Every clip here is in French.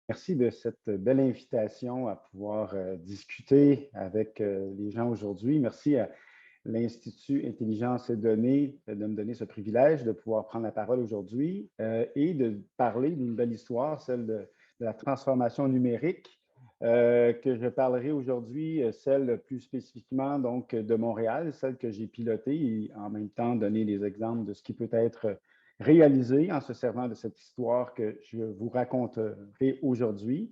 Merci de cette belle invitation à pouvoir discuter avec les gens aujourd'hui. Merci à l'Institut Intelligence et Données de me donner ce privilège de pouvoir prendre la parole aujourd'hui et de parler d'une belle histoire, celle de la transformation numérique, que je parlerai aujourd'hui, celle plus spécifiquement donc de Montréal, celle que j'ai pilotée et en même temps donner des exemples de ce qui peut être réalisé en se servant de cette histoire que je vous raconterai aujourd'hui.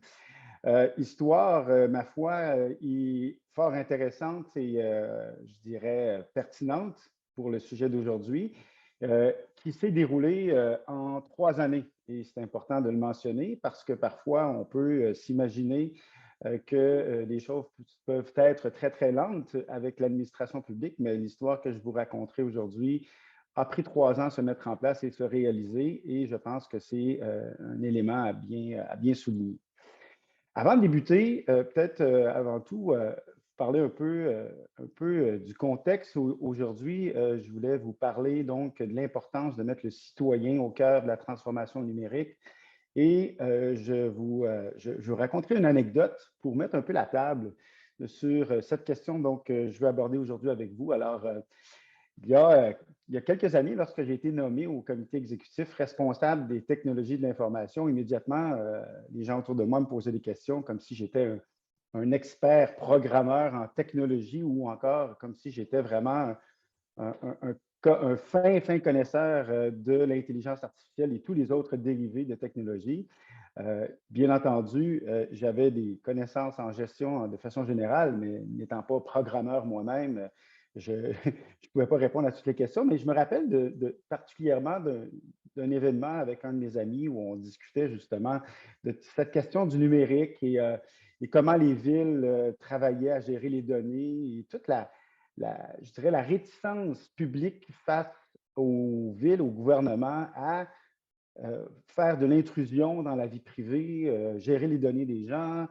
Histoire, ma foi, est fort intéressante et, je dirais, pertinente pour le sujet d'aujourd'hui, qui s'est déroulée en 3 années. Et c'est important de le mentionner parce que parfois, on peut s'imaginer que les choses peuvent être très, très lentes avec l'administration publique, mais l'histoire que je vous raconterai aujourd'hui a pris 3 ans à se mettre en place et se réaliser, et je pense que c'est un élément à bien souligner. Avant de débuter, peut-être avant tout, parler un peu du contexte aujourd'hui. Je voulais vous parler donc de l'importance de mettre le citoyen au cœur de la transformation numérique. Et je vous raconterai une anecdote pour mettre un peu la table sur cette question donc, que je veux aborder aujourd'hui avec vous. Alors, il y a, il y a quelques années, lorsque j'ai été nommé au comité exécutif responsable des technologies de l'information, immédiatement, les gens autour de moi me posaient des questions comme si j'étais un expert programmeur en technologie ou encore comme si j'étais vraiment un fin connaisseur de l'intelligence artificielle et tous les autres dérivés de technologie. Bien entendu, j'avais des connaissances en gestion de façon générale, mais n'étant pas programmeur moi-même, je ne pouvais pas répondre à toutes les questions, mais je me rappelle particulièrement d'un événement avec un de mes amis où on discutait justement de cette question du numérique et comment les villes travaillaient à gérer les données et toute je dirais, la réticence publique face aux villes, au gouvernement à faire de l'intrusion dans la vie privée, gérer les données des gens.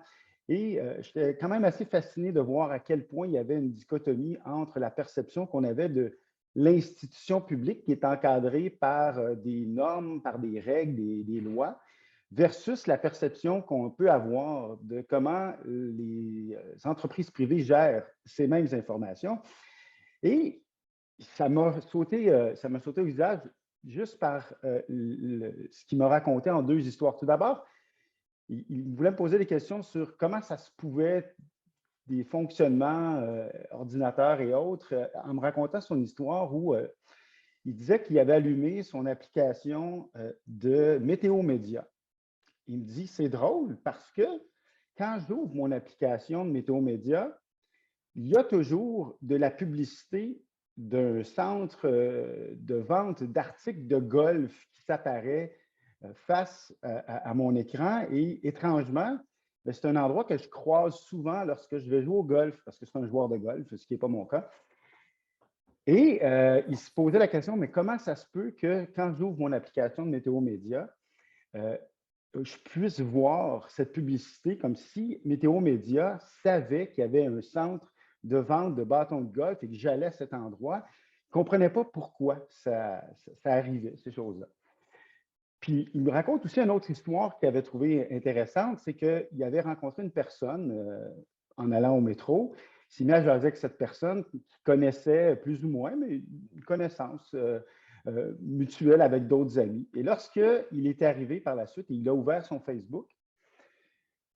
Et j'étais quand même assez fasciné de voir à quel point il y avait une dichotomie entre la perception qu'on avait de l'institution publique qui est encadrée par des normes, par des règles, des lois, versus la perception qu'on peut avoir de comment les entreprises privées gèrent ces mêmes informations. Et ça m'a sauté au visage juste par ce qu'il m'a raconté en deux histoires. Tout d'abord, il voulait me poser des questions sur comment ça se pouvait, des fonctionnements ordinateurs et autres, en me racontant son histoire où il disait qu'il avait allumé son application de Météo Média. Il me dit, c'est drôle parce que quand j'ouvre mon application de Météo Média, il y a toujours de la publicité d'un centre de vente d'articles de golf qui s'apparaît face à mon écran. Et étrangement, c'est un endroit que je croise souvent lorsque je vais jouer au golf, parce que c'est un joueur de golf, ce qui n'est pas mon cas. Et il se posait la question, mais comment ça se peut que quand j'ouvre mon application de Météo Média, euh, je puisse voir cette publicité comme si Météo Média savait qu'il y avait un centre de vente de bâtons de golf et que j'allais à cet endroit. Je ne comprenais pas pourquoi ça arrivait, ces choses-là. Puis, il me raconte aussi une autre histoire qu'il avait trouvée intéressante, c'est qu'il avait rencontré une personne en allant au métro. Il s'est mis à jaser avec cette personne qui connaissait plus ou moins, mais une connaissance mutuelle avec d'autres amis. Et lorsqu'il était arrivé par la suite et il a ouvert son Facebook,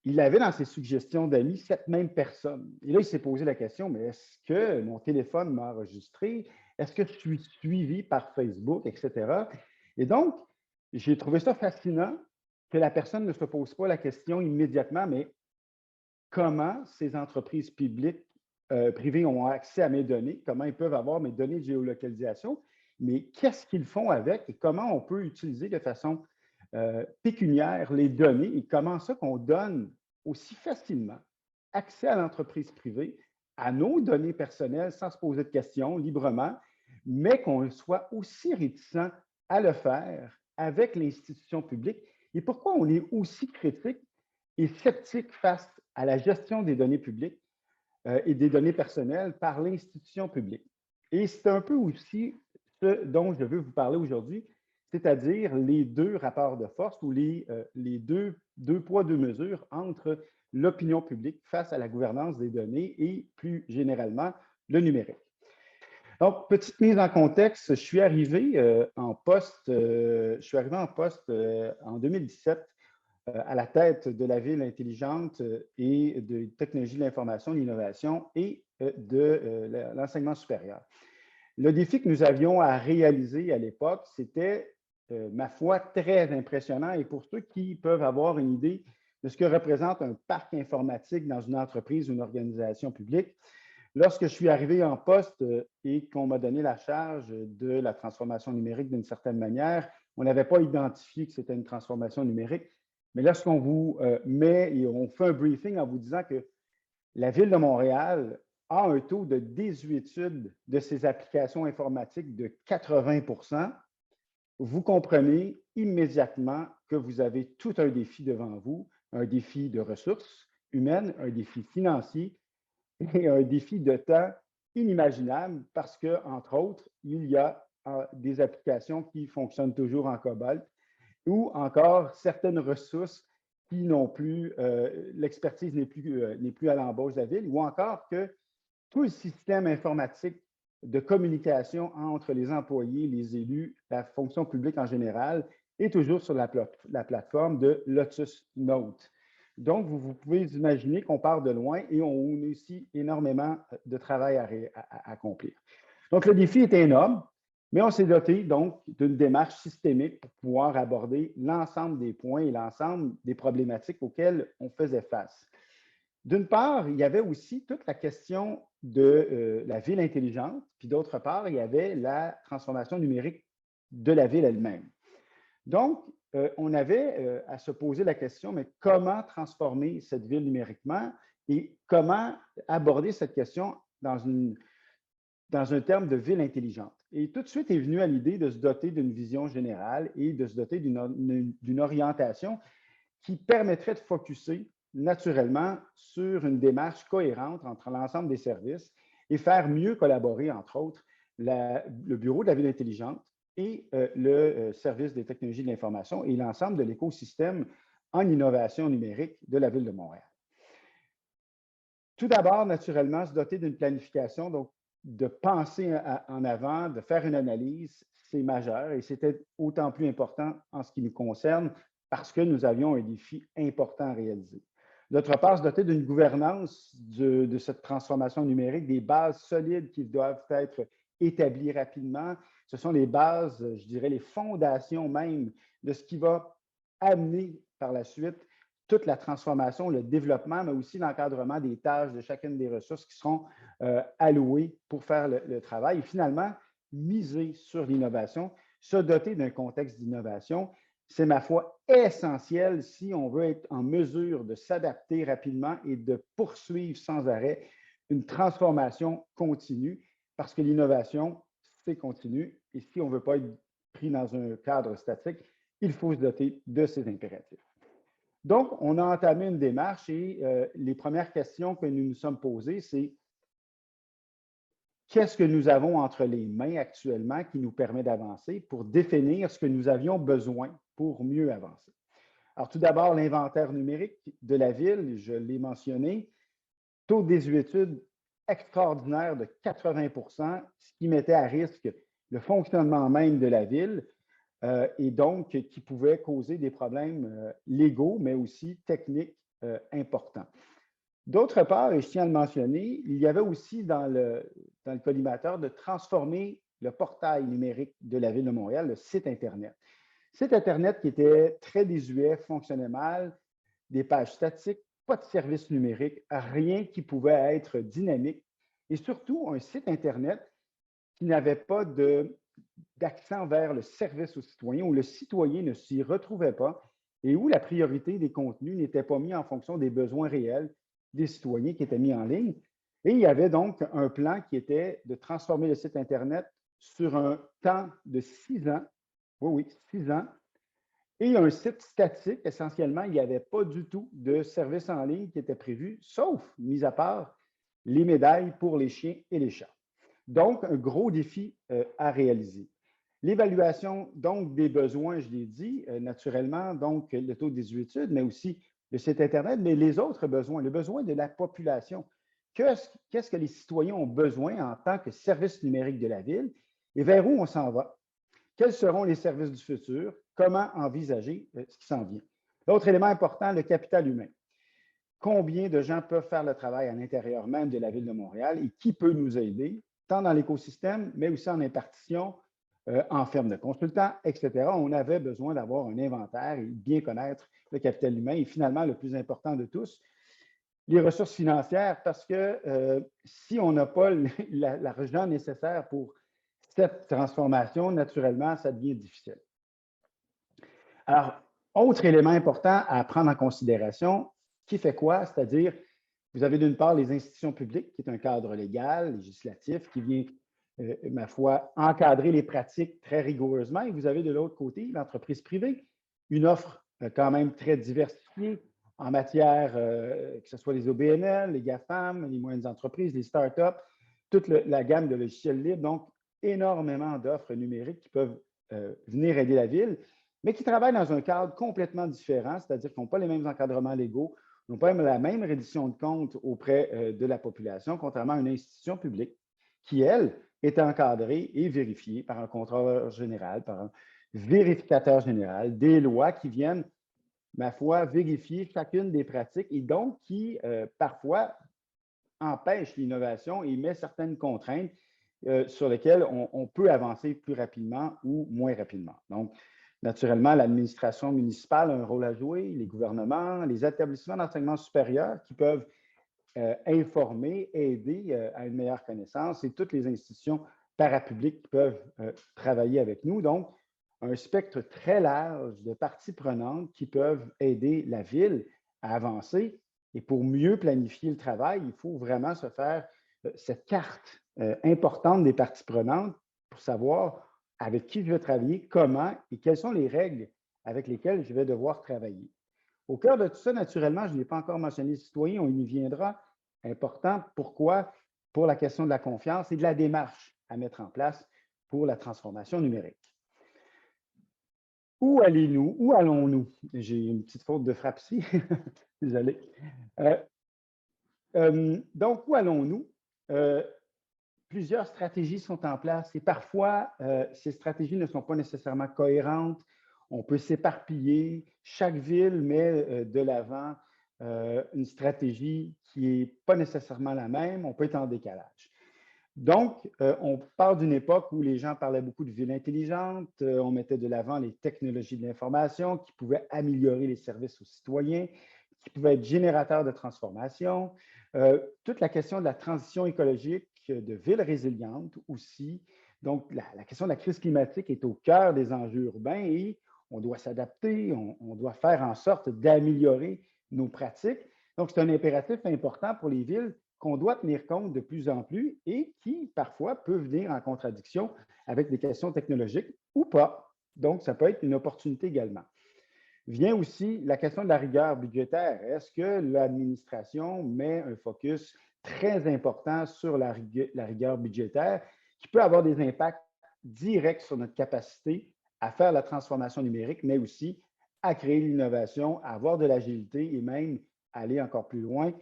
il avait dans ses suggestions d'amis cette même personne. Et là, il s'est posé la question, mais est-ce que mon téléphone m'a enregistré? Est-ce que je suis suivi par Facebook, etc.? Et donc, j'ai trouvé ça fascinant que la personne ne se pose pas la question immédiatement, mais comment ces entreprises publiques, privées ont accès à mes données, comment ils peuvent avoir mes données de géolocalisation, mais qu'est-ce qu'ils font avec et comment on peut utiliser de façon pécuniaire les données et comment ça qu'on donne aussi facilement accès à l'entreprise privée, à nos données personnelles sans se poser de questions librement, mais qu'on soit aussi réticent à le faire avec l'institution publique. Et pourquoi on est aussi critique et sceptique face à la gestion des données publiques et des données personnelles par l'institution publique. Et c'est un peu aussi ce dont je veux vous parler aujourd'hui, c'est-à-dire les deux rapports de force ou les deux poids, deux mesures entre l'opinion publique face à la gouvernance des données et plus généralement le numérique. Donc, petite mise en contexte, je suis arrivé en poste en 2017 à la tête de la ville intelligente et de technologie de l'information, de l'innovation et de l'enseignement supérieur. Le défi que nous avions à réaliser à l'époque, c'était, ma foi, très impressionnant. Et pour ceux qui peuvent avoir une idée de ce que représente un parc informatique dans une entreprise ou une organisation publique, lorsque je suis arrivé en poste et qu'on m'a donné la charge de la transformation numérique d'une certaine manière, on n'avait pas identifié que c'était une transformation numérique. Mais lorsqu'on vous met et on fait un briefing en vous disant que la Ville de Montréal a un taux de désuétude de ses applications informatiques de 80 %, vous comprenez immédiatement que vous avez tout un défi devant vous, un défi de ressources humaines, un défi financier et un défi de temps inimaginable parce que, entre autres, il y a des applications qui fonctionnent toujours en COBOL ou encore certaines ressources qui n'ont plus, l'expertise n'est plus à l'embauche de la ville, ou encore que tout le système informatique de communication entre les employés, les élus, la fonction publique en général, est toujours sur la plateforme de Lotus Notes. Donc, vous pouvez imaginer qu'on part de loin et on a aussi énormément de travail à accomplir. Donc, le défi était énorme, mais on s'est doté donc d'une démarche systémique pour pouvoir aborder l'ensemble des points et l'ensemble des problématiques auxquelles on faisait face. D'une part, il y avait aussi toute la question de la ville intelligente, puis d'autre part, il y avait la transformation numérique de la ville elle-même. Donc, on avait à se poser la question, mais comment transformer cette ville numériquement et comment aborder cette question dans un terme de ville intelligente. Et tout de suite est venu à l'idée de se doter d'une vision générale et de se doter d'une orientation qui permettrait de focusser naturellement sur une démarche cohérente entre l'ensemble des services et faire mieux collaborer, entre autres, le Bureau de la ville intelligente et le service des technologies de l'information et l'ensemble de l'écosystème en innovation numérique de la Ville de Montréal. Tout d'abord, naturellement, se doter d'une planification, donc de penser en avant, de faire une analyse, c'est majeur et c'était autant plus important en ce qui nous concerne parce que nous avions un défi important à réaliser. D'autre part, se doter d'une gouvernance de cette transformation numérique, des bases solides qui doivent être établies rapidement. Ce sont les bases, je dirais, les fondations même de ce qui va amener par la suite toute la transformation, le développement, mais aussi l'encadrement des tâches de chacune des ressources qui seront allouées pour faire le travail. Et finalement, miser sur l'innovation, se doter d'un contexte d'innovation, c'est, ma foi, essentiel si on veut être en mesure de s'adapter rapidement et de poursuivre sans arrêt une transformation continue, parce que l'innovation, c'est continu. Et si on ne veut pas être pris dans un cadre statique, il faut se doter de ces impératifs. Donc, on a entamé une démarche et les premières questions que nous nous sommes posées, c'est qu'est-ce que nous avons entre les mains actuellement qui nous permet d'avancer pour définir ce que nous avions besoin pour mieux avancer. Alors, tout d'abord, l'inventaire numérique de la ville, je l'ai mentionné, taux de désuétude extraordinaire de 80 %, ce qui mettait à risque le fonctionnement même de la ville et donc qui pouvait causer des problèmes légaux, mais aussi techniques importants. D'autre part, et je tiens à le mentionner, il y avait aussi dans le collimateur de transformer le portail numérique de la Ville de Montréal, le site Internet. Site Internet qui était très désuet, fonctionnait mal, des pages statiques, pas de service numérique, rien qui pouvait être dynamique et surtout un site Internet qui n'avait pas d'accent vers le service aux citoyens, où le citoyen ne s'y retrouvait pas et où la priorité des contenus n'était pas mise en fonction des besoins réels des citoyens qui étaient mis en ligne. Et il y avait donc un plan qui était de transformer le site Internet sur un temps de 6 ans, oui, 6 ans, et un site statique, essentiellement, il n'y avait pas du tout de service en ligne qui était prévu, sauf, mis à part, les médailles pour les chiens et les chats. Donc, un gros défi à réaliser. L'évaluation, donc, des besoins, je l'ai dit, naturellement, donc, le taux de désuétude, mais aussi le site Internet, mais les autres besoins, le besoin de la population. Qu'est-ce que les citoyens ont besoin en tant que service numérique de la ville et vers où on s'en va? Quels seront les services du futur? Comment envisager ce qui s'en vient? L'autre élément important, le capital humain. Combien de gens peuvent faire le travail à l'intérieur même de la ville de Montréal et qui peut nous aider, tant dans l'écosystème, mais aussi en impartition, en firme de consultants, etc. On avait besoin d'avoir un inventaire et bien connaître le capital humain et finalement, le plus important de tous, les ressources financières, parce que si on n'a pas l'argent nécessaire pour cette transformation, naturellement, ça devient difficile. Alors, autre élément important à prendre en considération, qui fait quoi? C'est-à-dire, vous avez d'une part les institutions publiques, qui est un cadre légal, législatif, qui vient, ma foi, encadrer les pratiques très rigoureusement. Et vous avez de l'autre côté l'entreprise privée, une offre quand même très diversifiée en matière, que ce soit les OBNL, les GAFAM, les moyennes entreprises, les startups, toute la gamme de logiciels libres. Donc, énormément d'offres numériques qui peuvent venir aider la ville, mais qui travaillent dans un cadre complètement différent, c'est-à-dire qu'ils n'ont pas les mêmes encadrements légaux, n'ont pas la même reddition de comptes auprès de la population, contrairement à une institution publique qui, elle, est encadrée et vérifiée par un contrôleur général, par un vérificateur général, des lois qui viennent, ma foi, vérifier chacune des pratiques et donc qui, parfois, empêchent l'innovation et met certaines contraintes sur lesquelles on peut avancer plus rapidement ou moins rapidement. Donc, naturellement, l'administration municipale a un rôle à jouer, les gouvernements, les établissements d'enseignement supérieur qui peuvent informer, aider à une meilleure connaissance et toutes les institutions parapubliques qui peuvent travailler avec nous. Donc, un spectre très large de parties prenantes qui peuvent aider la ville à avancer. Et pour mieux planifier le travail, il faut vraiment se faire cette carte importante des parties prenantes pour savoir avec qui je vais travailler, comment et quelles sont les règles avec lesquelles je vais devoir travailler. Au cœur de tout ça, naturellement, je n'ai pas encore mentionné les citoyens, on y viendra. Important. Pourquoi? Pour la question de la confiance et de la démarche à mettre en place pour la transformation numérique. Où allez-nous? Où allons-nous? J'ai une petite faute de frappe ici. Désolé. Donc, où allons-nous? Plusieurs stratégies sont en place et parfois, ces stratégies ne sont pas nécessairement cohérentes. On peut s'éparpiller. Chaque ville met de l'avant une stratégie qui n'est pas nécessairement la même. On peut être en décalage. Donc, on part d'une époque où les gens parlaient beaucoup de ville intelligente. On mettait de l'avant les technologies de l'information qui pouvaient améliorer les services aux citoyens, qui pouvaient être générateurs de transformation. Toute la question de la transition écologique, de villes résilientes aussi. Donc, la question de la crise climatique est au cœur des enjeux urbains et on doit s'adapter, on doit faire en sorte d'améliorer nos pratiques. Donc, c'est un impératif important pour les villes qu'on doit tenir compte de plus en plus et qui, parfois, peut venir en contradiction avec des questions technologiques ou pas. Donc, ça peut être une opportunité également. Vient aussi la question de la rigueur budgétaire. Est-ce que l'administration met un focus très important sur la rigueur budgétaire qui peut avoir des impacts directs sur notre capacité à faire la transformation numérique, mais aussi à créer l'innovation, à avoir de l'agilité et même aller encore plus loin,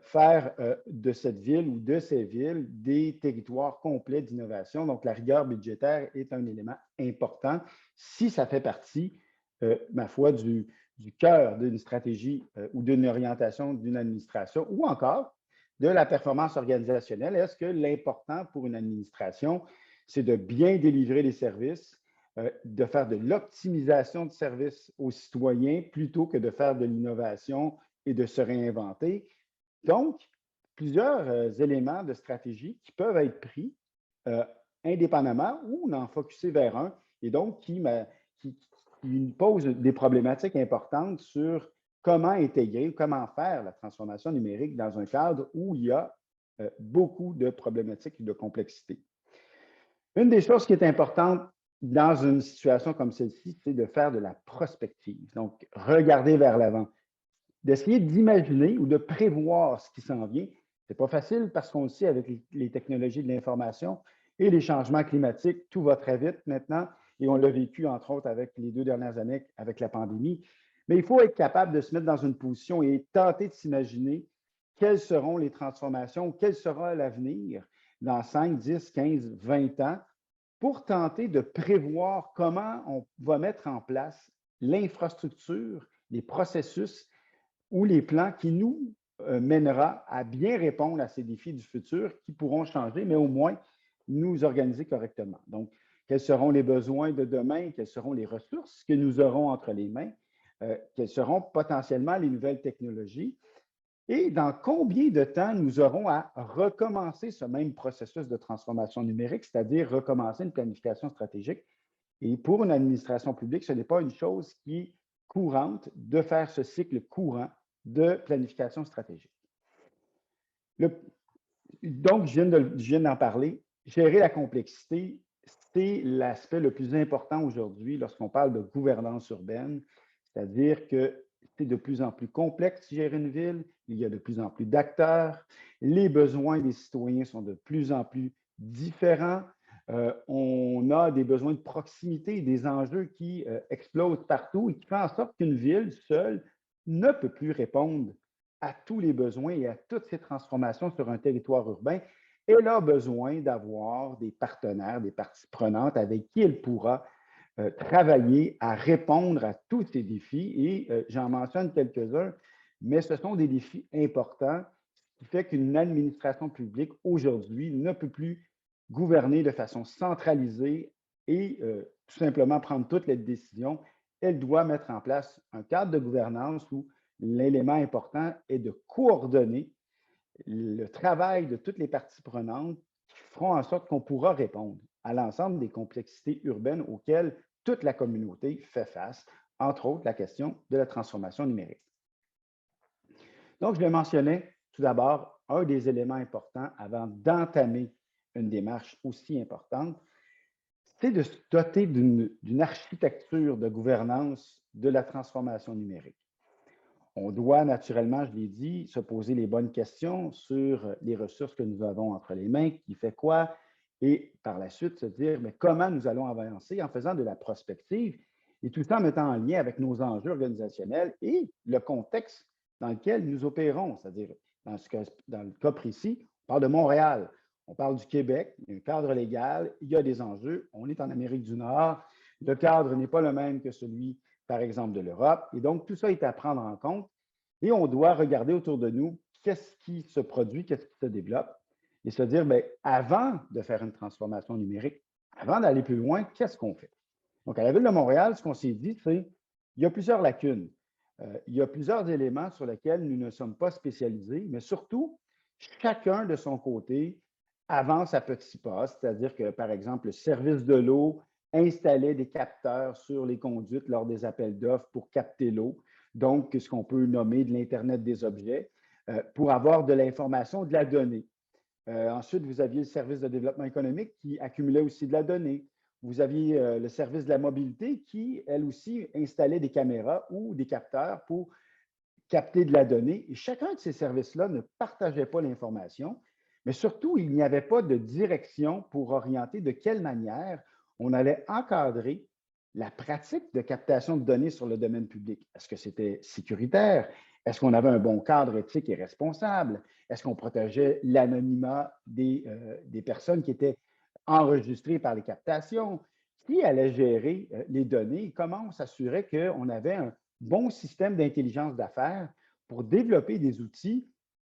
faire de cette ville ou de ces villes des territoires complets d'innovation. Donc, la rigueur budgétaire est un élément important si ça fait partie, ma foi, du cœur d'une stratégie ou d'une orientation d'une administration ou encore de la performance organisationnelle. Est-ce que l'important pour une administration, c'est de bien délivrer les services, de faire de l'optimisation de services aux citoyens plutôt que de faire de l'innovation et de se réinventer? Donc, plusieurs éléments de stratégie qui peuvent être pris indépendamment ou d'en focuser vers un et donc qui posent des problématiques importantes sur comment intégrer, comment faire la transformation numérique dans un cadre où il y a beaucoup de problématiques et de complexité. Une des choses qui est importante dans une situation comme celle-ci, c'est de faire de la prospective. Donc, regarder vers l'avant, d'essayer d'imaginer ou de prévoir ce qui s'en vient. Ce n'est pas facile parce qu'on le sait avec les technologies de l'information, Et les changements climatiques, tout va très vite maintenant, et on l'a vécu, entre autres, avec les 2 dernières années avec la pandémie. Mais il faut être capable de se mettre dans une position et tenter de s'imaginer quelles seront les transformations, quel sera l'avenir dans 5, 10, 15, 20 ans pour tenter de prévoir comment on va mettre en place l'infrastructure, les processus ou les plans qui nous mènera à bien répondre à ces défis du futur qui pourront changer, mais au moins nous organiser correctement. Donc, quels seront les besoins de demain, quelles seront les ressources que nous aurons entre les mains, quelles seront potentiellement les nouvelles technologies et dans combien de temps nous aurons à recommencer ce même processus de transformation numérique, c'est-à-dire recommencer une planification stratégique. Et pour une administration publique, ce n'est pas une chose qui est courante de faire ce cycle courant de planification stratégique. Donc, je viens d'en parler. Gérer la complexité, c'est l'aspect le plus important aujourd'hui lorsqu'on parle de gouvernance urbaine, c'est-à-dire que c'est de plus en plus complexe de gérer une ville, il y a de plus en plus d'acteurs, les besoins des citoyens sont de plus en plus différents, on a des besoins de proximité, des enjeux qui explosent partout et qui font en sorte qu'une ville seule ne peut plus répondre à tous les besoins et à toutes ces transformations sur un territoire urbain. Elle a besoin d'avoir des partenaires, des parties prenantes avec qui elle pourra travailler à répondre à tous ces défis. Et j'en mentionne quelques-uns, mais ce sont des défis importants, ce qui fait qu'une administration publique aujourd'hui ne peut plus gouverner de façon centralisée et tout simplement prendre toutes les décisions. Elle doit mettre en place un cadre de gouvernance où l'élément important est de coordonner le travail de toutes les parties prenantes qui feront en sorte qu'on pourra répondre à l'ensemble des complexités urbaines auxquelles toute la communauté fait face, entre autres la question de la transformation numérique. Donc, je le mentionnais tout d'abord, un des éléments importants avant d'entamer une démarche aussi importante, c'est de se doter d'une architecture de gouvernance de la transformation numérique. On doit naturellement, je l'ai dit, se poser les bonnes questions sur les ressources que nous avons entre les mains, qui fait quoi, et par la suite se dire mais comment nous allons avancer en faisant de la prospective et tout ça en mettant en lien avec nos enjeux organisationnels et le contexte dans lequel nous opérons. C'est-à-dire, dans le cas précis, on parle de Montréal, on parle du Québec, il y a un cadre légal, il y a des enjeux, on est en Amérique du Nord, le cadre n'est pas le même que celui par exemple, de l'Europe. Et donc, tout ça est à prendre en compte et on doit regarder autour de nous qu'est-ce qui se produit, qu'est-ce qui se développe et se dire, bien, avant de faire une transformation numérique, avant d'aller plus loin, qu'est-ce qu'on fait? Donc, à la Ville de Montréal, ce qu'on s'est dit, c'est qu'il y a plusieurs lacunes. Il y a plusieurs éléments sur lesquels nous ne sommes pas spécialisés, mais surtout, chacun de son côté avance à petits pas, c'est-à-dire que, par exemple, le service de l'eau installait des capteurs sur les conduites lors des appels d'offres pour capter l'eau, donc ce qu'on peut nommer de l'Internet des objets, pour avoir de l'information, de la donnée. Ensuite, vous aviez le service de développement économique qui accumulait aussi de la donnée. Vous aviez le service de la mobilité qui, elle aussi, installait des caméras ou des capteurs pour capter de la donnée. Et chacun de ces services-là ne partageait pas l'information, mais surtout, il n'y avait pas de direction pour orienter de quelle manière on allait encadrer la pratique de captation de données sur le domaine public. Est-ce que c'était sécuritaire? Est-ce qu'on avait un bon cadre éthique et responsable? Est-ce qu'on protégeait l'anonymat des personnes qui étaient enregistrées par les captations? Qui allait gérer les données? Comment on s'assurait qu'on avait un bon système d'intelligence d'affaires pour développer des outils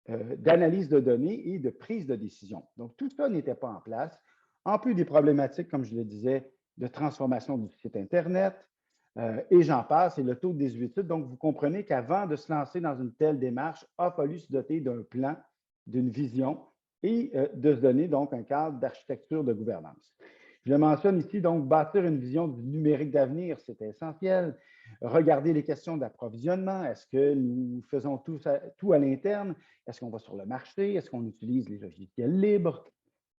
d'analyse de données et de prise de décision? Donc, tout ça n'était pas en place. En plus des problématiques, comme je le disais, de transformation du site Internet, et j'en passe, et le taux de désuétude. Donc, vous comprenez qu'avant de se lancer dans une telle démarche, il a fallu se doter d'un plan, d'une vision et de se donner donc un cadre d'architecture de gouvernance. Je le mentionne ici, donc, bâtir une vision du numérique d'avenir, c'est essentiel. Regarder les questions d'approvisionnement. Est-ce que nous faisons tout à l'interne? Est-ce qu'on va sur le marché? Est-ce qu'on utilise les logiciels libres?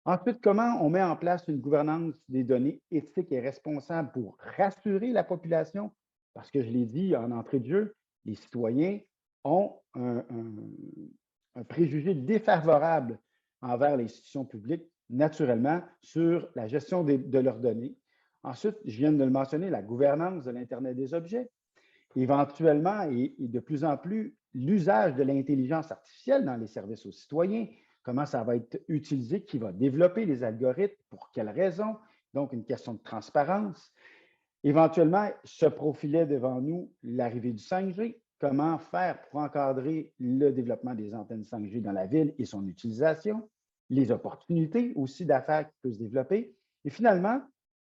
Ensuite, comment on met en place une gouvernance des données éthiques et responsables pour rassurer la population? Parce que je l'ai dit en entrée de jeu, les citoyens ont un préjugé défavorable envers l'institution publique naturellement sur la gestion de leurs données. Ensuite, je viens de le mentionner, la gouvernance de l'Internet des objets. Éventuellement, et de plus en plus, l'usage de l'intelligence artificielle dans les services aux citoyens, comment ça va être utilisé, qui va développer les algorithmes, pour quelles raisons, donc une question de transparence. Éventuellement, se profilait devant nous l'arrivée du 5G, comment faire pour encadrer le développement des antennes 5G dans la ville et son utilisation, les opportunités aussi d'affaires qui peuvent se développer, et finalement,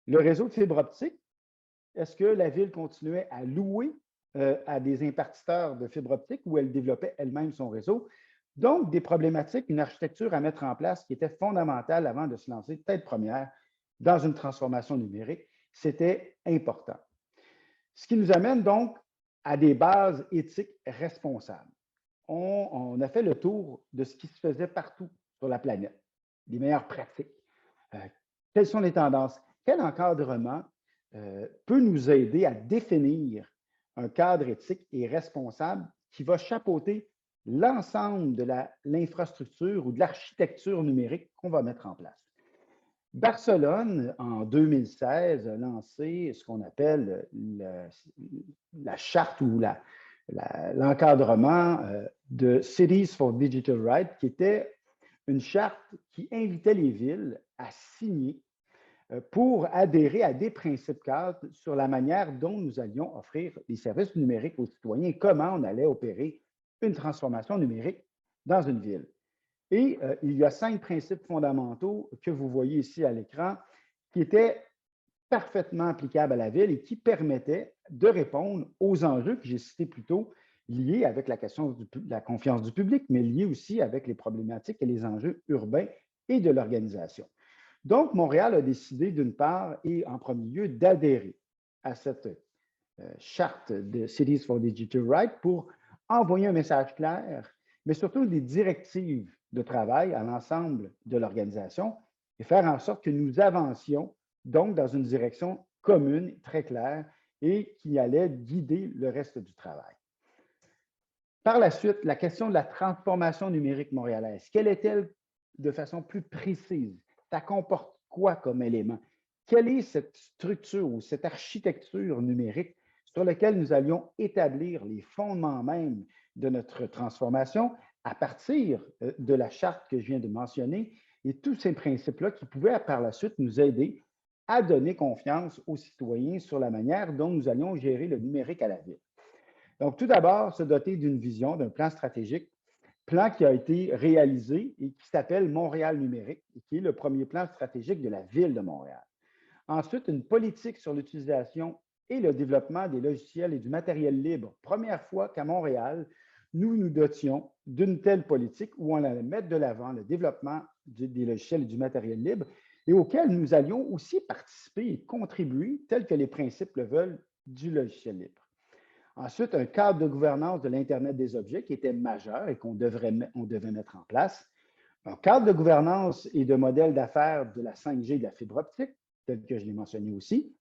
le réseau de fibre optique. Est-ce que la ville continuait à louer à des impartiteurs de fibre optique ou elle développait elle-même son réseau? Donc, des problématiques, une architecture à mettre en place qui était fondamentale avant de se lancer tête première dans une transformation numérique. C'était important. Ce qui nous amène donc à des bases éthiques responsables. On a fait le tour de ce qui se faisait partout sur la planète, les meilleures pratiques. Quelles sont les tendances? Quel encadrement peut nous aider à définir un cadre éthique et responsable qui va chapeauter l'ensemble de l'infrastructure ou de l'architecture numérique qu'on va mettre en place? Barcelone, en 2016, a lancé ce qu'on appelle la charte ou l'encadrement de Cities for Digital Rights, qui était une charte qui invitait les villes à signer pour adhérer à des principes cadres sur la manière dont nous allions offrir les services numériques aux citoyens et comment on allait opérer une transformation numérique dans une ville. Et il y a 5 principes fondamentaux que vous voyez ici à l'écran qui étaient parfaitement applicables à la ville et qui permettaient de répondre aux enjeux que j'ai cités plus tôt, liés avec la question de la confiance du public, mais liés aussi avec les problématiques et les enjeux urbains et de l'organisation. Donc, Montréal a décidé, d'une part, et en premier lieu, d'adhérer à cette charte de Cities for Digital Rights pour envoyer un message clair, mais surtout des directives de travail à l'ensemble de l'organisation et faire en sorte que nous avancions donc dans une direction commune, très claire, et qui allait guider le reste du travail. Par la suite, la question de la transformation numérique montréalaise, quelle est-elle de façon plus précise? Ça comporte quoi comme élément? Quelle est cette structure ou cette architecture numérique sur laquelle nous allions établir les fondements même de notre transformation à partir de la charte que je viens de mentionner et tous ces principes-là qui pouvaient par la suite nous aider à donner confiance aux citoyens sur la manière dont nous allions gérer le numérique à la ville. Donc, tout d'abord, se doter d'une vision, d'un plan stratégique, plan qui a été réalisé et qui s'appelle Montréal numérique et qui est le premier plan stratégique de la ville de Montréal. Ensuite, une politique sur l'utilisation et le développement des logiciels et du matériel libre. Première fois qu'à Montréal, nous nous dotions d'une telle politique où on allait mettre de l'avant le développement des logiciels et du matériel libre et auquel nous allions aussi participer et contribuer, tel que les principes le veulent, du logiciel libre. Ensuite, un cadre de gouvernance de l'Internet des objets qui était majeur et qu'on devait mettre en place. Un cadre de gouvernance et de modèle d'affaires de la 5G et de la fibre optique, tel que je l'ai mentionné aussi.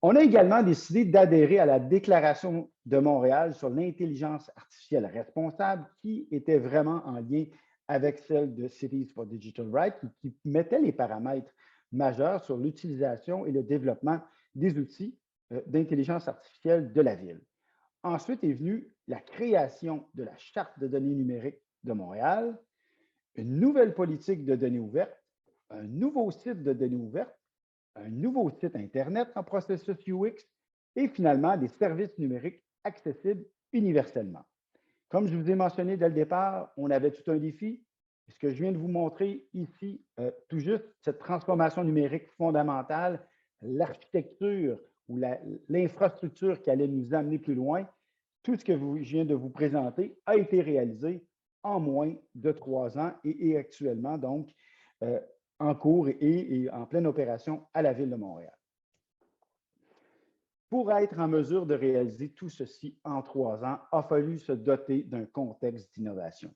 On a également décidé d'adhérer à la Déclaration de Montréal sur l'intelligence artificielle responsable qui était vraiment en lien avec celle de Cities for Digital Rights qui mettait les paramètres majeurs sur l'utilisation et le développement des outils d'intelligence artificielle de la ville. Ensuite est venue la création de la Charte de données numériques de Montréal, une nouvelle politique de données ouvertes, un nouveau site de données ouvertes, un nouveau site Internet en processus UX et finalement des services numériques accessibles universellement. Comme je vous ai mentionné dès le départ, on avait tout un défi. Ce que je viens de vous montrer ici, tout juste, cette transformation numérique fondamentale, l'architecture ou l'infrastructure qui allait nous amener plus loin, tout ce que je viens de vous présenter a été réalisé en moins de 3 ans et est actuellement donc en cours et en pleine opération à la Ville de Montréal. Pour être en mesure de réaliser tout ceci en 3 ans, il a fallu se doter d'un contexte d'innovation.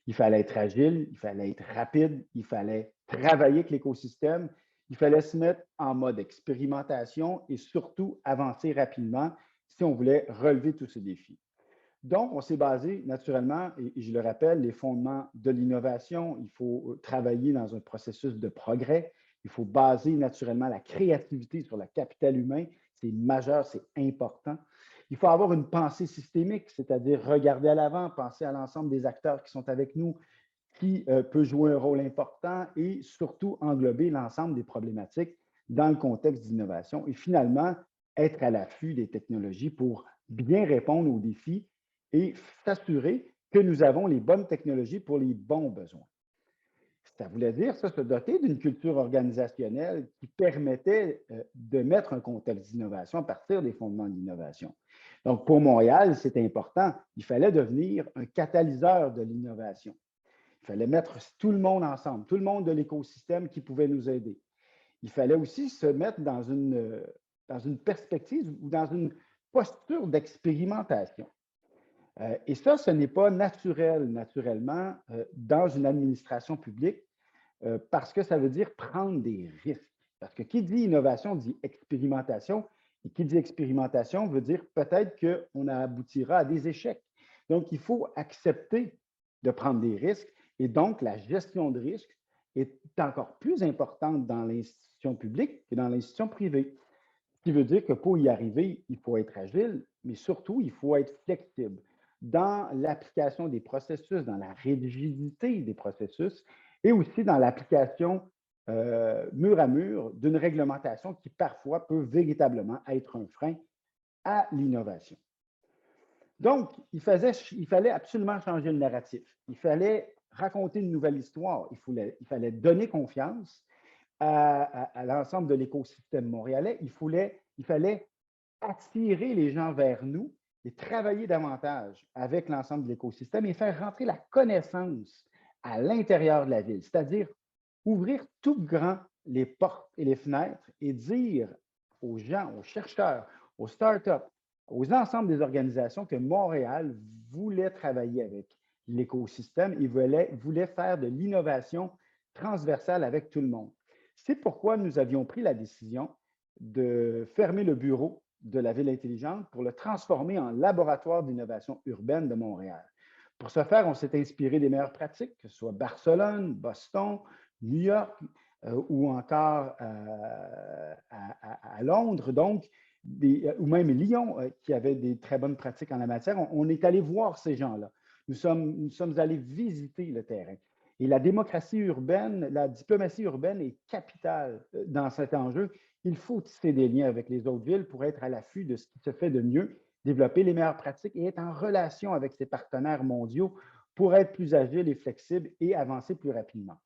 Il fallait être agile, il fallait être rapide, il fallait travailler avec l'écosystème, il fallait se mettre en mode expérimentation et surtout avancer rapidement si on voulait relever tous ces défis. Donc, on s'est basé naturellement, et je le rappelle, les fondements de l'innovation. Il faut travailler dans un processus de progrès. Il faut baser naturellement la créativité sur le capital humain. C'est majeur, c'est important. Il faut avoir une pensée systémique, c'est-à-dire regarder à l'avant, penser à l'ensemble des acteurs qui sont avec nous, qui peut jouer un rôle important et surtout englober l'ensemble des problématiques dans le contexte d'innovation. Et finalement, être à l'affût des technologies pour bien répondre aux défis et s'assurer que nous avons les bonnes technologies pour les bons besoins. Ça voulait dire, ça, se doter d'une culture organisationnelle qui permettait de mettre un contexte d'innovation à partir des fondements de l'innovation. Donc, pour Montréal, c'est important. Il fallait devenir un catalyseur de l'innovation. Il fallait mettre tout le monde ensemble, tout le monde de l'écosystème qui pouvait nous aider. Il fallait aussi se mettre dans une perspective ou dans une posture d'expérimentation. Et ça, ce n'est pas naturellement, dans une administration publique, parce que ça veut dire prendre des risques. Parce que qui dit innovation dit expérimentation, et qui dit expérimentation veut dire peut-être qu'on aboutira à des échecs. Donc, il faut accepter de prendre des risques, et donc la gestion de risques est encore plus importante dans l'institution publique que dans l'institution privée. Ce qui veut dire que pour y arriver, il faut être agile, mais surtout, il faut être flexible dans l'application des processus, dans la rigidité des processus et aussi dans l'application mur à mur d'une réglementation qui parfois peut véritablement être un frein à l'innovation. Donc, il fallait absolument changer le narratif. Il fallait raconter une nouvelle histoire. Il fallait donner confiance à l'ensemble de l'écosystème montréalais. Il fallait attirer les gens vers nous et travailler davantage avec l'ensemble de l'écosystème et faire rentrer la connaissance à l'intérieur de la ville, c'est-à-dire ouvrir tout grand les portes et les fenêtres et dire aux gens, aux chercheurs, aux startups, aux ensembles des organisations que Montréal voulait travailler avec l'écosystème et voulait faire de l'innovation transversale avec tout le monde. C'est pourquoi nous avions pris la décision de fermer le bureau de la ville intelligente pour le transformer en laboratoire d'innovation urbaine de Montréal. Pour ce faire, on s'est inspiré des meilleures pratiques, que ce soit Barcelone, Boston, New York ou encore à Londres, donc, ou même Lyon, qui avait des très bonnes pratiques en la matière. On est allé voir ces gens-là. Nous sommes allés visiter le terrain. Et la démocratie urbaine, la diplomatie urbaine est capitale dans cet enjeu. Il faut tisser des liens avec les autres villes pour être à l'affût de ce qui se fait de mieux, développer les meilleures pratiques et être en relation avec ses partenaires mondiaux pour être plus agile et flexible et avancer plus rapidement.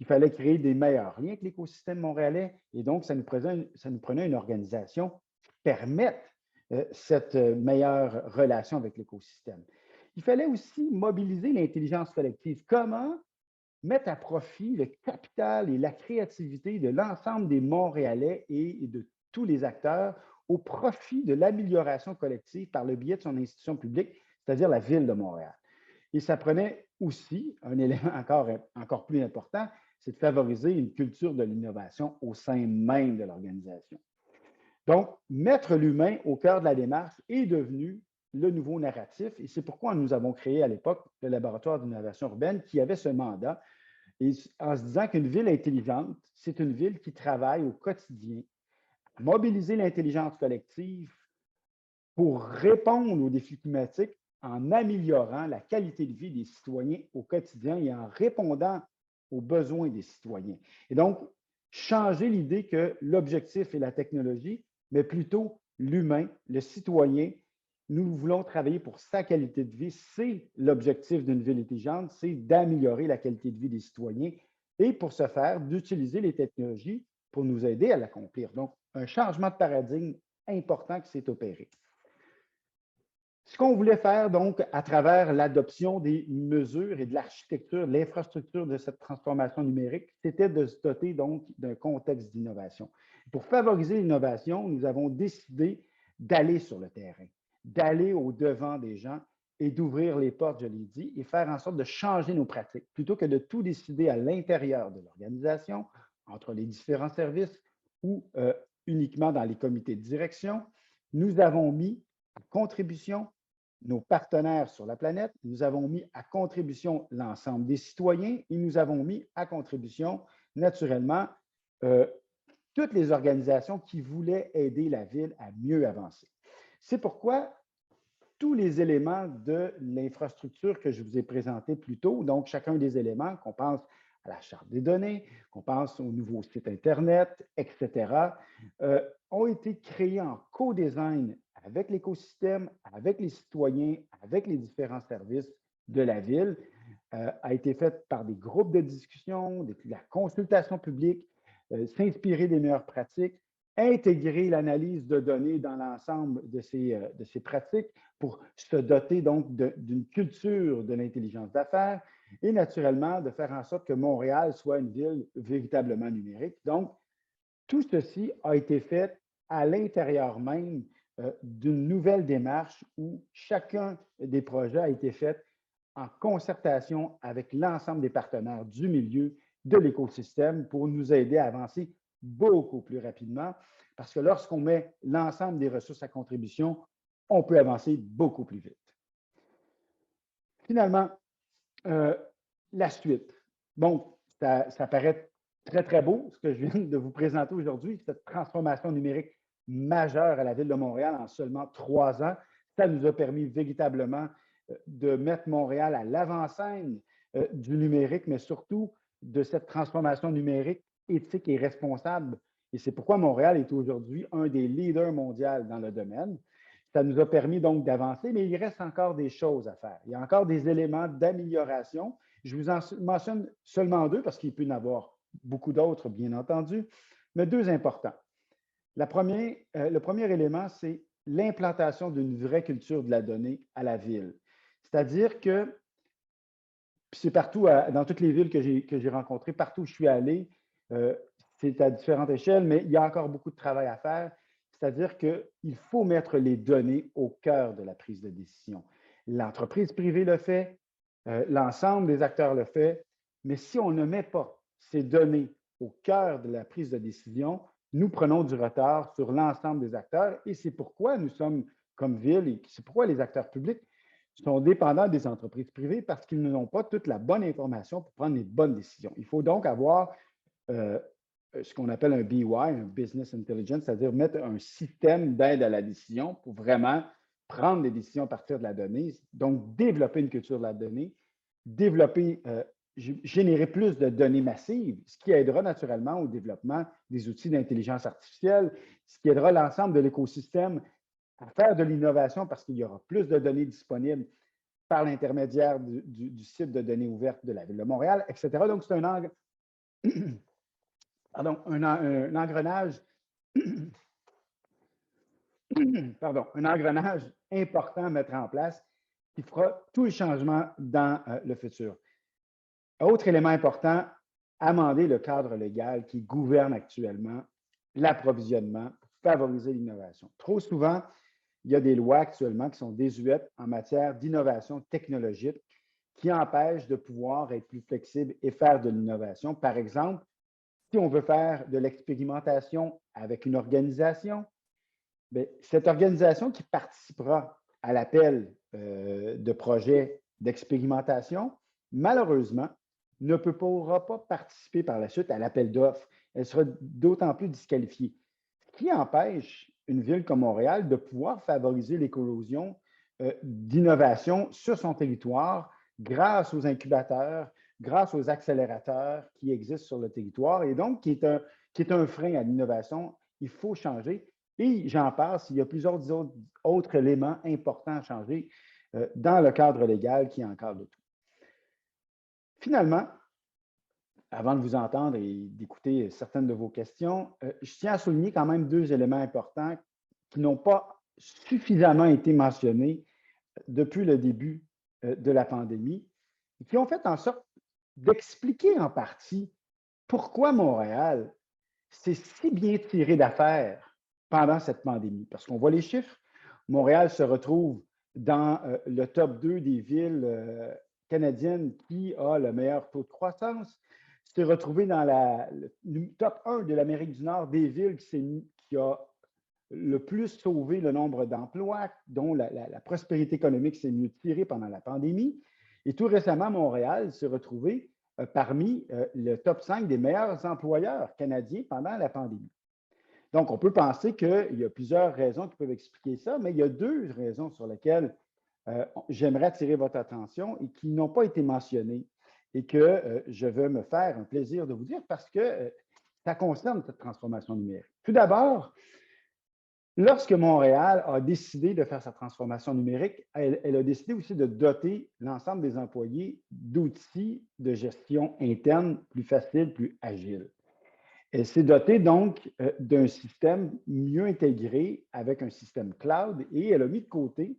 Il fallait créer des meilleurs liens avec l'écosystème montréalais et donc ça nous prenait une organisation qui permette cette meilleure relation avec l'écosystème. Il fallait aussi mobiliser l'intelligence collective. Comment mettre à profit le capital et la créativité de l'ensemble des Montréalais et de tous les acteurs au profit de l'amélioration collective par le biais de son institution publique, c'est-à-dire la Ville de Montréal. Et ça prenait aussi un élément encore plus important, c'est de favoriser une culture de l'innovation au sein même de l'organisation. Donc, mettre l'humain au cœur de la démarche est devenu le nouveau narratif et c'est pourquoi nous avons créé à l'époque le laboratoire d'innovation urbaine qui avait ce mandat et en se disant qu'une ville intelligente, c'est une ville qui travaille au quotidien à mobiliser l'intelligence collective pour répondre aux défis climatiques en améliorant la qualité de vie des citoyens au quotidien et en répondant aux besoins des citoyens. Et donc, changer l'idée que l'objectif est la technologie, mais plutôt l'humain, le citoyen. Nous voulons travailler pour sa qualité de vie. C'est l'objectif d'une ville intelligente, c'est d'améliorer la qualité de vie des citoyens et pour ce faire, d'utiliser les technologies pour nous aider à l'accomplir. Donc, un changement de paradigme important qui s'est opéré. Ce qu'on voulait faire, donc, à travers l'adoption des mesures et de l'architecture, de l'infrastructure de cette transformation numérique, c'était de se doter, donc, d'un contexte d'innovation. Pour favoriser l'innovation, nous avons décidé d'aller sur le terrain, d'aller au-devant des gens et d'ouvrir les portes, je l'ai dit, et faire en sorte de changer nos pratiques. Plutôt que de tout décider à l'intérieur de l'organisation, entre les différents services ou uniquement dans les comités de direction, nous avons mis à contribution nos partenaires sur la planète, nous avons mis à contribution l'ensemble des citoyens et nous avons mis à contribution, naturellement, euh, toutes les organisations qui voulaient aider la ville à mieux avancer. C'est pourquoi tous les éléments de l'infrastructure que je vous ai présenté plus tôt, donc chacun des éléments, qu'on pense à la charte des données, qu'on pense au nouveau site Internet, etc., ont été créés en co-design avec l'écosystème, avec les citoyens, avec les différents services de la ville, a été fait par des groupes de discussion, de la consultation publique, s'inspirer des meilleures pratiques, intégrer l'analyse de données dans l'ensemble de ces pratiques pour se doter donc d'une culture de l'intelligence d'affaires et naturellement de faire en sorte que Montréal soit une ville véritablement numérique. Donc, tout ceci a été fait à l'intérieur même d'une nouvelle démarche où chacun des projets a été fait en concertation avec l'ensemble des partenaires du milieu de l'écosystème pour nous aider à avancer beaucoup plus rapidement parce que lorsqu'on met l'ensemble des ressources à contribution, on peut avancer beaucoup plus vite. Finalement, la suite. Bon, ça paraît très, très beau, ce que je viens de vous présenter aujourd'hui, cette transformation numérique majeure à la Ville de Montréal en seulement 3 ans. Ça nous a permis véritablement de mettre Montréal à l'avant-scène du numérique, mais surtout de cette transformation numérique éthique et responsable. Et c'est pourquoi Montréal est aujourd'hui un des leaders mondiaux dans le domaine. Ça nous a permis donc d'avancer, mais il reste encore des choses à faire. Il y a encore des éléments d'amélioration. Je vous en mentionne seulement 2 parce qu'il peut y en avoir beaucoup d'autres, bien entendu, mais 2 importants. Le premier élément, c'est l'implantation d'une vraie culture de la donnée à la ville. C'est-à-dire que, c'est partout, dans toutes les villes que j'ai rencontrées, partout où je suis allé, c'est à différentes échelles, mais il y a encore beaucoup de travail à faire. C'est-à-dire qu'il faut mettre les données au cœur de la prise de décision. L'entreprise privée le fait, l'ensemble des acteurs le fait, mais si on ne met pas ces données au cœur de la prise de décision, nous prenons du retard sur l'ensemble des acteurs et c'est pourquoi nous sommes comme ville et c'est pourquoi les acteurs publics sont dépendants des entreprises privées parce qu'ils n'ont pas toute la bonne information pour prendre les bonnes décisions. Il faut donc avoir ce qu'on appelle un BY, un Business Intelligence, c'est-à-dire mettre un système d'aide à la décision pour vraiment prendre des décisions à partir de la donnée, donc développer une culture de la donnée, développer, générer plus de données massives, ce qui aidera naturellement au développement des outils d'intelligence artificielle, ce qui aidera l'ensemble de l'écosystème à faire de l'innovation parce qu'il y aura plus de données disponibles par l'intermédiaire du site de données ouvertes de la Ville de Montréal, etc. Donc, c'est un engrenage, un engrenage important à mettre en place qui fera tous les changements dans le futur. Autre élément important, amender le cadre légal qui gouverne actuellement l'approvisionnement pour favoriser l'innovation. Trop souvent, il y a des lois actuellement qui sont désuètes en matière d'innovation technologique qui empêchent de pouvoir être plus flexible et faire de l'innovation. Par exemple, si on veut faire de l'expérimentation avec une organisation, bien, cette organisation qui participera à l'appel de projets d'expérimentation, malheureusement, ne pourra pas participer par la suite à l'appel d'offres. Elle sera d'autant plus disqualifiée. Ce qui empêche une ville comme Montréal de pouvoir favoriser l'éclosion d'innovation sur son territoire grâce aux incubateurs, grâce aux accélérateurs qui existent sur le territoire et donc qui est un frein à l'innovation. Il faut changer. Et j'en passe, il y a plusieurs autres éléments importants à changer dans le cadre légal qui encadre tout. Finalement, avant de vous entendre et d'écouter certaines de vos questions, je tiens à souligner quand même 2 éléments importants qui n'ont pas suffisamment été mentionnés depuis le début de la pandémie et qui ont fait en sorte d'expliquer en partie pourquoi Montréal s'est si bien tiré d'affaire pendant cette pandémie. Parce qu'on voit les chiffres, Montréal se retrouve dans le top 2 des villes canadiennes qui a le meilleur taux de croissance, s'est retrouvé dans le top 1 de l'Amérique du Nord des villes qui a le plus sauvé le nombre d'emplois, dont la prospérité économique s'est mieux tirée pendant la pandémie. Et tout récemment, Montréal s'est retrouvé parmi le top 5 des meilleurs employeurs canadiens pendant la pandémie. Donc, on peut penser qu'il y a plusieurs raisons qui peuvent expliquer ça, mais il y a deux raisons sur lesquelles j'aimerais attirer votre attention et qui n'ont pas été mentionnées et que je veux me faire un plaisir de vous dire parce que ça concerne cette transformation numérique. Tout d'abord, lorsque Montréal a décidé de faire sa transformation numérique, elle a décidé aussi de doter l'ensemble des employés d'outils de gestion interne plus faciles, plus agiles. Elle s'est dotée donc d'un système mieux intégré avec un système cloud et elle a mis de côté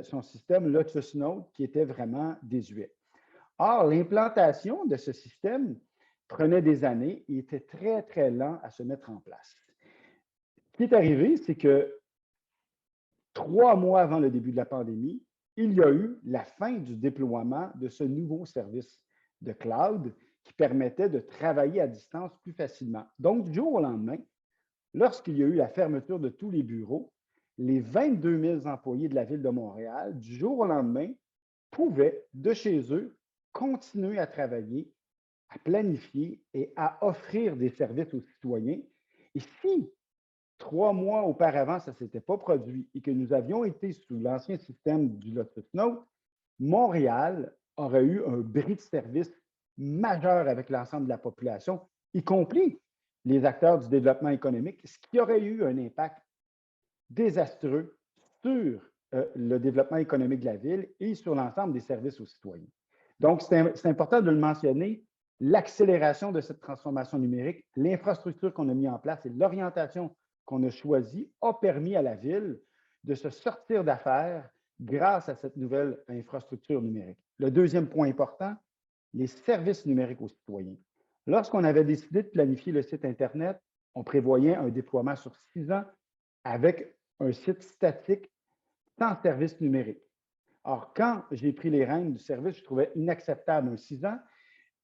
son système Lotus Notes qui était vraiment désuet. Or, l'implantation de ce système prenait des années et était très, très lent à se mettre en place. Ce qui est arrivé, c'est que 3 mois avant le début de la pandémie, il y a eu la fin du déploiement de ce nouveau service de cloud qui permettait de travailler à distance plus facilement. Donc, du jour au lendemain, lorsqu'il y a eu la fermeture de tous les bureaux, les 22 000 employés de la Ville de Montréal, du jour au lendemain, pouvaient, de chez eux, continuer à travailler, à planifier et à offrir des services aux citoyens. Et si 3 mois auparavant, ça ne s'était pas produit et que nous avions été sous l'ancien système du Lotus Notes, Montréal aurait eu un bris de service majeur avec l'ensemble de la population, y compris les acteurs du développement économique, ce qui aurait eu un impact désastreux sur le développement économique de la ville et sur l'ensemble des services aux citoyens. Donc, c'est important de le mentionner, l'accélération de cette transformation numérique, l'infrastructure qu'on a mis en place et l'orientation qu'on a choisie a permis à la ville de se sortir d'affaires grâce à cette nouvelle infrastructure numérique. Le deuxième point important, les services numériques aux citoyens. Lorsqu'on avait décidé de planifier le site Internet, on prévoyait un déploiement sur 6 ans avec un site statique sans service numérique. Or, quand j'ai pris les rênes du service, je trouvais inacceptable un 6 ans.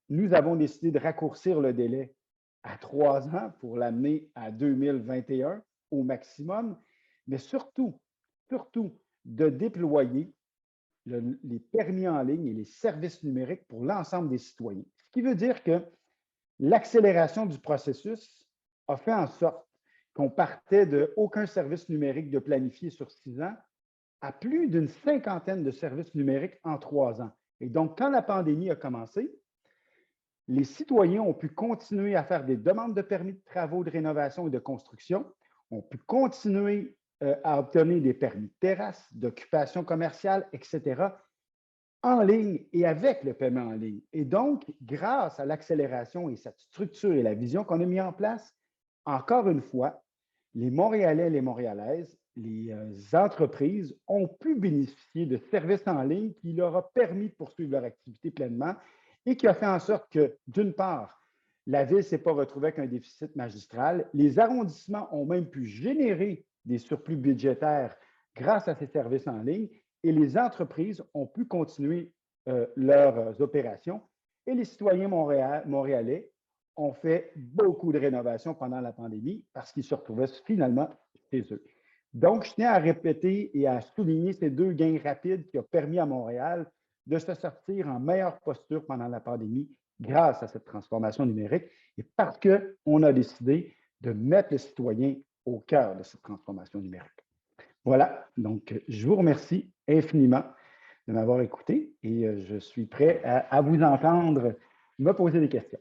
Nous avons décidé de raccourcir le délai à 3 ans pour l'amener à 2021 au maximum, mais surtout de déployer les permis en ligne et les services numériques pour l'ensemble des citoyens. Ce qui veut dire que l'accélération du processus a fait en sorte qu'on partait de aucun service numérique de planifié sur 6 ans à plus d'une 50aine de services numériques en 3 ans. Et donc, quand la pandémie a commencé, les citoyens ont pu continuer à faire des demandes de permis de travaux, de rénovation et de construction, ont pu continuer à obtenir des permis de terrasse, d'occupation commerciale, etc., en ligne et avec le paiement en ligne. Et donc, grâce à l'accélération et cette structure et la vision qu'on a mis en place, encore une fois, les Montréalais et les Montréalaises, les entreprises ont pu bénéficier de services en ligne qui leur ont permis de poursuivre leur activité pleinement et qui a fait en sorte que, d'une part, la Ville ne s'est pas retrouvée avec un déficit magistral. Les arrondissements ont même pu générer des surplus budgétaires grâce à ces services en ligne et les entreprises ont pu continuer leurs opérations. Et les citoyens montréalais ont fait beaucoup de rénovations pendant la pandémie parce qu'ils se retrouvaient finalement chez eux. Donc, je tiens à répéter et à souligner ces deux gains rapides qui ont permis à Montréal de se sortir en meilleure posture pendant la pandémie grâce à cette transformation numérique et parce qu'on a décidé de mettre le citoyen au cœur de cette transformation numérique. Voilà, donc je vous remercie infiniment de m'avoir écouté et je suis prêt à vous entendre me poser des questions.